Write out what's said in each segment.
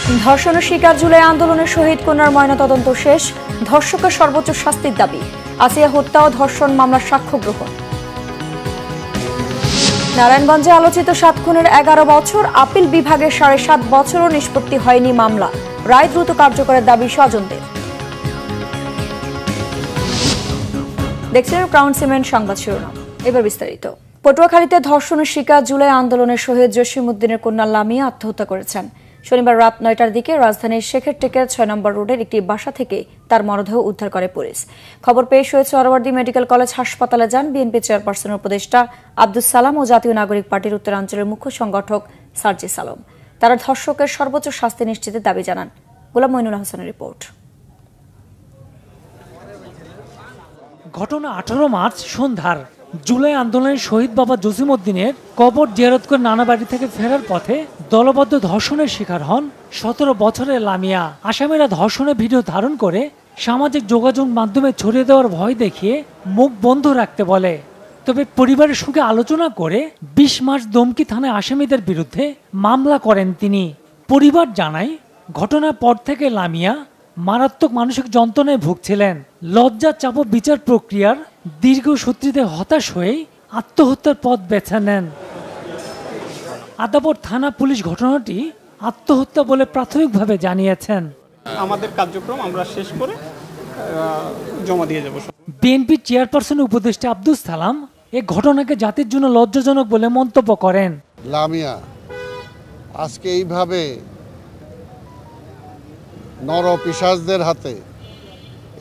ধর্ষণের শিকার জুলাই আন্দোলনের শহীদ কন্যার ময়নাতদন্ত শেষ, ধর্ষকের সর্বোচ্চ শাস্তির দাবি, আসিয়া হত্যা ও ধর্ষণ মামলার সাক্ষ্য গ্রহণ। নারায়ণগঞ্জে আলোচিত 7 খুনের 11 বছর, আপিল বিভাগের 7.5 বছরও নিষ্পত্তি হয়নি মামলা, রায় দ্রুত কার্যকরের দাবি স্বজনদের। দেখছেন ক্রাউন সিমেন্ট সংবাদ শিরোনাম, এবার বিস্তারিত। পটুয়াখালীতে ধর্ষণের শিকার জুলাই আন্দোলনের শহীদ জসিমউদ্দিনের কন্যা লামিয়া আত্মহত্যা করেছেন। শনিবার রাত 9টার দিকে রাজধানীর শেখের টেকের 6 নম্বর রোডের একটি বাসা থেকে তার মরদেহ উদ্ধার করে পুলিশ। খবর পেয়ে হয়েছে সোহরাওয়ার্দী মেডিকেল কলেজ হাসপাতালে যান বিএনপি চেয়ারপারসনের উপদেষ্টা আব্দুস সালাম ও জাতীয় নাগরিক পার্টির উত্তরাঞ্চলের মুখ্য সংগঠক সার্জিস আলম। তারা ধর্ষকের সর্বোচ্চ শাস্তি নিশ্চিতের দাবি জানান। গোলাম মইনুল হাসানের রিপোর্ট। ঘটনা 18 মার্চ সন্ধ্যার। জুলাই আন্দোলনের শহীদ বাবা জসিমউদ্দিনের কবর জিয়ারত করে নানা বাড়ি থেকে ফেরার পথে দলবদ্ধ ধর্ষণের শিকার হন 17 বছরের লামিয়া। আসামিরা ধর্ষণের ভিডিও ধারণ করে সামাজিক যোগাযোগ মাধ্যমে ছড়িয়ে দেওয়ার ভয় দেখিয়ে মুখ বন্ধ রাখতে বলে। তবে পরিবারের সঙ্গে আলোচনা করে 20 মার্চ দমকি থানায় আসামিদের বিরুদ্ধে মামলা করেন তিনি। পরিবার জানায়, ঘটনার পর থেকে লামিয়া মারাত্মক মানসিক যন্ত্রণায় ভুগছিলেন। লজ্জা চাপ বিচার প্রক্রিয়ার দীর্ঘসূত্রিতে হতাশ হয়ে আত্মহত্যার পথ বেছে নেন। আদাবর থানা পুলিশ ঘটনাটি আত্মহত্যা বলে প্রাথমিকভাবে জানিয়েছেন। আমাদের কার্যক্রম আমরা শেষ করে জমা দিয়ে যাব। বিএনপি চেয়ারপারসন উপদেষ্টা আব্দুস সালাম এই ঘটনাকে জাতির জন্য লজ্জাজনক বলে মন্তব্য করেন। লামিয়া আজকে এইভাবে নর পিশাচদের হাতে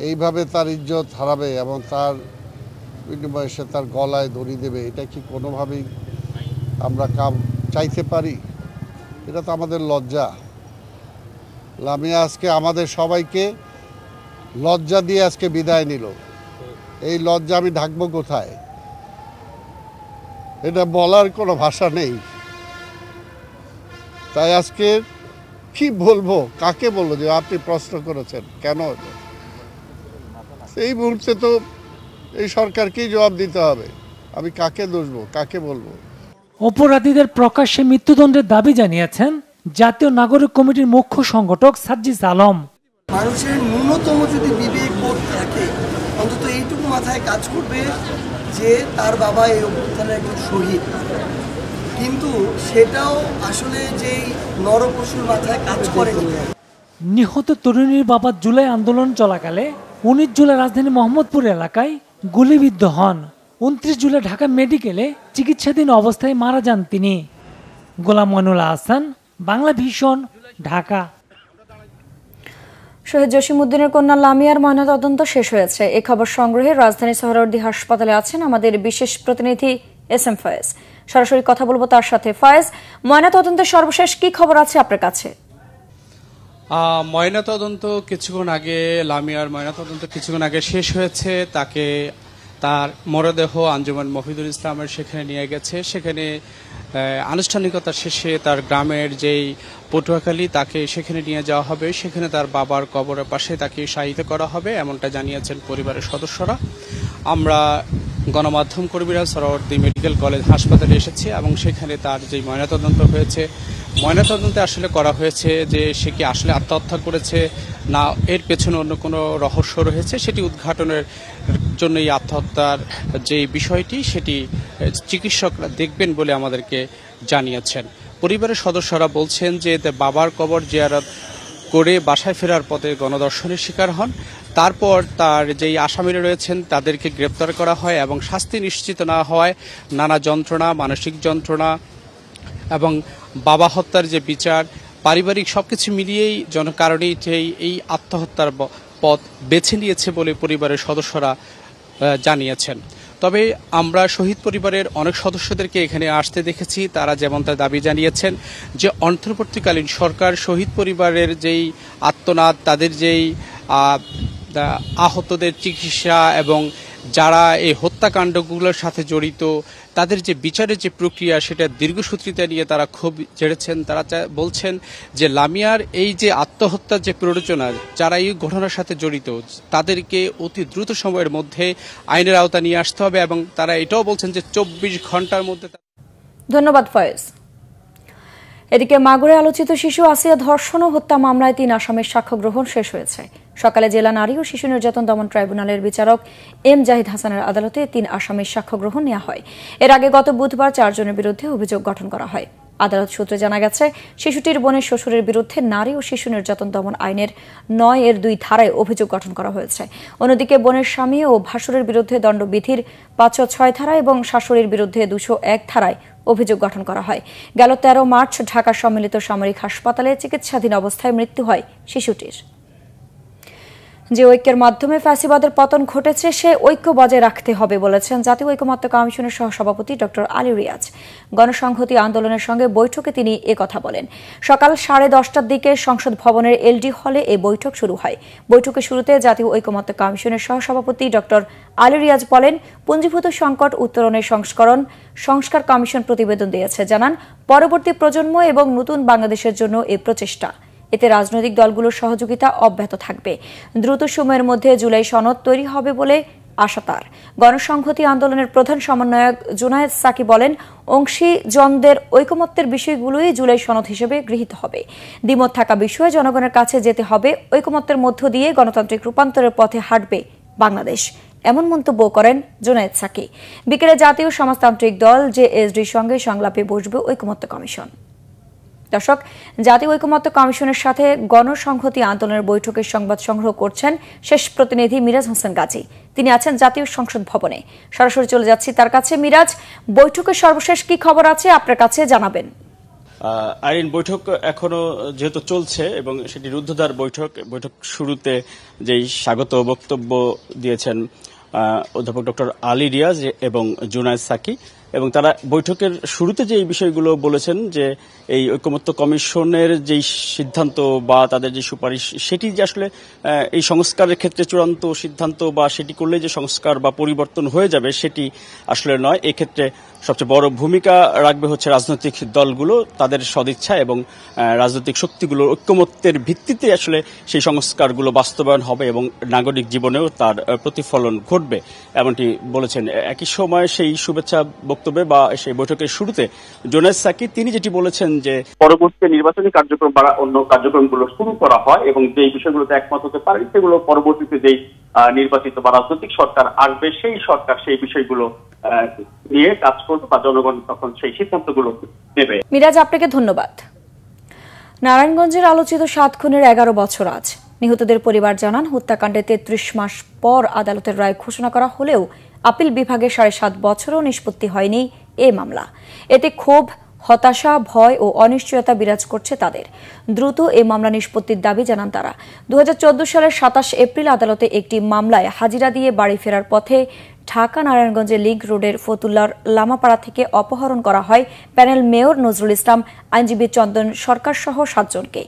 এইভাবে তার ইজ্জত হারাবে এবং তার বিনিময়ে সে তার গলায় দড়ি দেবে, এটা কি কোনোভাবেই আমরা চাইতে পারি? এটা তো আমাদের লজ্জা। লামিয়া আজকে আমাদের সবাইকে লজ্জা দিয়ে আজকে বিদায় নিল। এই লজ্জা আমি ঢাকবো কোথায়? এটা বলার কোনো ভাষা নেই। তাই আজকে কি বলবো, কাকে বলবো? যে আপনি প্রশ্ন করেছেন কেন, এই মুহূর্তে তো এই সরকারকেই জবাব দিতে হবে। আমি কাকে দোষবো, কাকে বলবো? অপরাধীদের প্রকাশ্যে মৃত্যুদণ্ডের দাবি জানিয়েছেন জাতীয় নাগরিক কমিটির মুখ্য সংগঠক সার্জিস আলম। মানুষের ন্যূনতম যদি বিবেক বোধ থাকে, অন্তত এইটুকু মাথায় কাজ করবে যে তার বাবা এই অভ্যুত্থানের একজন শহীদ, কিন্তু সেটাও আসলে যেই নরপশুর মাথায় কাজ করেনি। নিহত তরুণীর বাবা জুলাই আন্দোলন চলাকালে 19 জুলাই রাজধানী মোহাম্মদপুর এলাকায় গুলিবিদ্ধ হন। 29 জুলাই ঢাকা মেডিকেলে চিকিৎসাধীন অবস্থায় মারা যান তিনি। গোলাম মইনুল হাসান, বাংলা ভিশন, ঢাকা। শহীদ জসিমউদ্দিনের কন্যা লামিয়ার ময়নাতদন্ত শেষ হয়েছে। এই খবর সংগ্রহে রাজধানীর সোহরাওয়ার্দী হাসপাতালে আছেন আমাদের বিশেষ প্রতিনিধি SM ফয়েজ। সরাসরি কথা বলবো তার সাথে। ফয়েজ, ময়নাতদন্তের সর্বশেষ কি খবর আছে আপনার কাছে? ময়নাতদন্ত কিছুক্ষণ আগে, লামিয়ার ময়নাতদন্ত কিছুক্ষণ আগে শেষ হয়েছে। তাকে তার মরদেহ আঞ্জুমান মফিদুল ইসলামের সেখানে নিয়ে গেছে। সেখানে আনুষ্ঠানিকতা শেষে তার গ্রামের যেই পটুয়াখালী, তাকে সেখানে নিয়ে যাওয়া হবে। সেখানে তার বাবার কবরের পাশে তাকে শায়িত করা হবে, এমনটা জানিয়েছেন পরিবারের সদস্যরা। আমরা গণমাধ্যম কর্মীরা সোহরাওয়ার্দী মেডিকেল কলেজ হাসপাতালে এসেছি এবং সেখানে তার যে ময়নাতদন্ত হয়েছে, ময়নাতদন্তে আসলে করা হয়েছে যে সে কি আসলে আত্মহত্যা করেছে না এর পেছনে অন্য কোনো রহস্য রয়েছে, সেটি উদ্ঘাটনের জন্য এই আত্মহত্যার যে বিষয়টি সেটি চিকিৎসকরা দেখবেন বলে আমাদেরকে জানিয়েছেন। পরিবারের সদস্যরা বলছেন যে বাবার কবর জিয়ারত করে বাসায় ফেরার পথে গণধর্ষণের শিকার হন। তারপর তার যেই আসামিরা রয়েছেন তাদেরকে গ্রেপ্তার করা হয় এবং শাস্তি নিশ্চিত না হওয়ায় নানা যন্ত্রণা, মানসিক যন্ত্রণা এবং বাবা হত্যার যে বিচার, পারিবারিক সবকিছু মিলিয়েই কারণেই এই আত্মহত্যার পথ বেছে নিয়েছে বলে পরিবারের সদস্যরা জানিয়েছেন। তবে আমরা শহীদ পরিবারের অনেক সদস্যদেরকে এখানে আসতে দেখেছি। তারা যেমন তার দাবি জানিয়েছেন যে অন্তর্বর্তীকালীন সরকার শহীদ পরিবারের যেই আত্মনাদ, তাদের যেই আহতদের চিকিৎসা এবং যারা এই হত্যাকাণ্ডগুলোর সাথে জড়িত তাদের যে বিচারের যে প্রক্রিয়া সেটা দীর্ঘসূত্রিতা নিয়ে তারা খুব ঝেড়েছেন। তারা বলছেন যে লামিয়ার এই যে আত্মহত্যার যে প্ররোচনা, যারা এই ঘটনার সাথে জড়িত তাদেরকে অতি দ্রুত সময়ের মধ্যে আইনের আওতা নিয়ে আসতে হবে এবং তারা এটাও বলছেন যে 24 ঘন্টার মধ্যে। ধন্যবাদ ফয়েজ। এদিকে মাগুরায় আলোচিত শিশু আসিয়া ধর্ষণ ও হত্যা মামলায় 3 আসামির সাক্ষ্য গ্রহণ শেষ হয়েছে। সকালে জেলা নারী ও শিশু নির্যাতন দমন ট্রাইব্যুনালের বিচারক এম জাহিদ হাসানের আদালতে 3 আসামির সাক্ষ্য গ্রহণ নেওয়া হয়। এর আগে গত বুধবার 4 জনের বিরুদ্ধে অভিযোগ গঠন করা হয়। আদালত সূত্রে জানা গেছে, শিশুটির বোনের শ্বশুরের বিরুদ্ধে নারী ও শিশু নির্যাতন দমন আইনের 9-2 ধারায় অভিযোগ গঠন করা হয়েছে। অন্যদিকে বোনের স্বামী ও ভাসুরের বিরুদ্ধে দণ্ডবিধির 506 ধারা এবং শাশুড়ির বিরুদ্ধে 201 ধারায় অভিযোগ গঠন করা হয়। গেল 13 মার্চ ঢাকা সম্মিলিত সামরিক হাসপাতালে চিকিৎসাধীন অবস্থায় মৃত্যু হয় শিশুটির। যে ঐক্যের মাধ্যমে ফ্যাসিবাদের পতন ঘটেছে সে ঐক্য বজায় রাখতে হবে বলেছেন জাতীয় ঐকমত্য কমিশনের সহসভাপতি ডক্টর আলী রিয়াজ। গণসংহতি আন্দোলনের সঙ্গে বৈঠকে তিনি একথা বলেন। সকাল 10:30টার দিকে সংসদ ভবনের এলডি হলে এই বৈঠক শুরু হয়। বৈঠকের শুরুতে জাতীয় ঐকমত্য কমিশনের সহসভাপতি ডক্টর আলী রিয়াজ বলেন, পুঞ্জীভূত সংকট উত্তরণের সংস্কার কমিশন প্রতিবেদন দিয়েছে। জানান, পরবর্তী প্রজন্ম এবং নতুন বাংলাদেশের জন্য এই প্রচেষ্টা। এতে রাজনৈতিক দলগুলোর সহযোগিতা অব্যাহত থাকবে। দ্রুত সময়ের মধ্যে জুলাই সনদ তৈরি হবে বলে আশা তার। গণসংহতি আন্দোলনের প্রধান সমন্বয়ক জুনায়েদ সাকি বলেন, অংশীজনদের ঐকমত্যের বিষয়গুলোই জুলাই সনদ হিসেবে গৃহীত হবে। দ্বিমত থাকা বিষয়ে জনগণের কাছে যেতে হবে। ঐকমত্যের মধ্য দিয়ে গণতান্ত্রিক রূপান্তরের পথে হাঁটবে বাংলাদেশ, এমন মন্তব্য করেন জুনায়েদ সাকি। বিকেলে জাতীয় সমাজতান্ত্রিক দল জেএসডির সঙ্গে সংলাপে বসবে ঐকমত্য কমিশন। দর্শক, জাতীয় ঐকমত্য কমিশনের সাথে গণসংহতি আন্দোলনের বৈঠকের সংবাদ সংগ্রহ করছেন শেষ প্রতিনিধি মিরাজ হোসেন গাজী। তিনি আছেন জাতীয় সংসদ ভবনে। সরাসরি চলে যাচ্ছি তার কাছে। মিরাজ, বৈঠকের সর্বশেষ কি খবর আছে আপনার কাছে জানাবেন? আইন বৈঠক এখনো যেহেতু চলছে এবং সেটি রুদ্ধদ্বার বৈঠক শুরুতে যেই স্বাগত বক্তব্য দিয়েছেন অধ্যাপক ডক্টর আলী রিয়াজ এবং জুনায়েদ সাকি, এবং তারা বৈঠকের শুরুতে যে বিষয়গুলো বলেছেন যে এই ঐকমত্য কমিশনের যেই সিদ্ধান্ত বা তাদের যে সুপারিশ, সেটি যে আসলে এই সংস্কারের ক্ষেত্রে চূড়ান্ত সিদ্ধান্ত বা সেটি করলে যে সংস্কার বা পরিবর্তন হয়ে যাবে সেটি আসলে নয়। এক্ষেত্রে সবচেয়ে বড় ভূমিকা রাখবে হচ্ছে রাজনৈতিক দলগুলো, তাদের সদিচ্ছা এবং রাজনৈতিক শক্তিগুলোর ঐকমত্যের ভিত্তিতে আসলে সেই সংস্কারগুলো বাস্তবায়ন হবে এবং নাগরিক জীবনেও তার প্রতিফলন ঘটবে, এমনটি বলেছেন। একই সময় সেই শুভেচ্ছা বক্তব্যে বা সেই বৈঠকের শুরুতে জুনায়েদ সাকি তিনি যেটি বলেছেন যে পরবর্তী নির্বাচনী কার্যক্রম বা অন্য কার্যক্রমগুলো শুরু করা হয় এবং যেই বিষয়গুলোতে একমত হতে পারে সেগুলো পরবর্তীতে যেই নির্বাচিত বা রাজনৈতিক সরকার আসবে সেই সরকার সেই বিষয়গুলো নিয়ে কাজ করবে বা জনগণ তখন সেই সিদ্ধান্তগুলো নেবে। মিরাজ, আপনাকে ধন্যবাদ। নারায়ণগঞ্জের আলোচিত 7 খুনের 11 বছর আজ। নিহতদের পরিবার জানান, হত্যাকাণ্ডে 33 মাস পর আদালতের রায় ঘোষণা করা হলেও আপিল বিভাগে 7.5 বছরও নিষ্পত্তি হয়নি এ মামলা। এতে ক্ষোভ, হতাশা, ভয় ও অনিশ্চয়তা বিরাজ করছে তাদের। দ্রুত এই মামলা নিষ্পত্তির দাবি জানান তারা। 2014 সালের 27 এপ্রিল আদালতে একটি মামলায় হাজিরা দিয়ে বাড়ি ফেরার পথে ঢাকা নারায়ণগঞ্জের লিংক রোডের ফতুল্লার লামাপাড়া থেকে অপহরণ করা হয় প্যানেল মেয়র নজরুল ইসলাম, আইনজীবী চন্দন সরকার সহ 7 জনকে।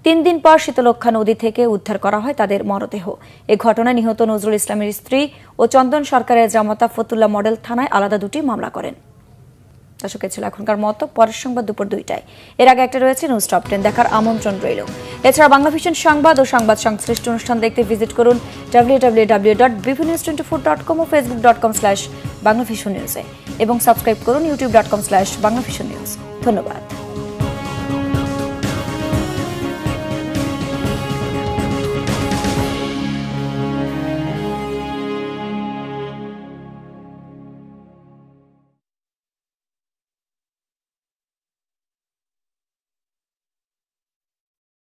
3 দিন পর শীতলক্ষা নদী থেকে উদ্ধার করা হয় তাদের মরদেহ। এ ঘটনায় নিহত নজরুল ইসলামের স্ত্রী ও চন্দন সরকারের জামাতা ফতুল্লা মডেল থানায় আলাদা 2টি মামলা করেন। দর্শক, ছিল এখনকার মতো। পরের সংবাদ দুপুর 2টায়। এর আগে একটা রয়েছে নিউজ টপ 10 দেখার আমন্ত্রণ রইল। এছাড়া বাংলাভিশন সংবাদ ও সংবাদ সংশ্লিষ্ট অনুষ্ঠান দেখতে ভিজিট করুন www.bpnews24.com ও facebook.com/banglavisionnews এবং সাবস্ক্রাইব করুন youtube.com/banglavisionnews। ধন্যবাদ।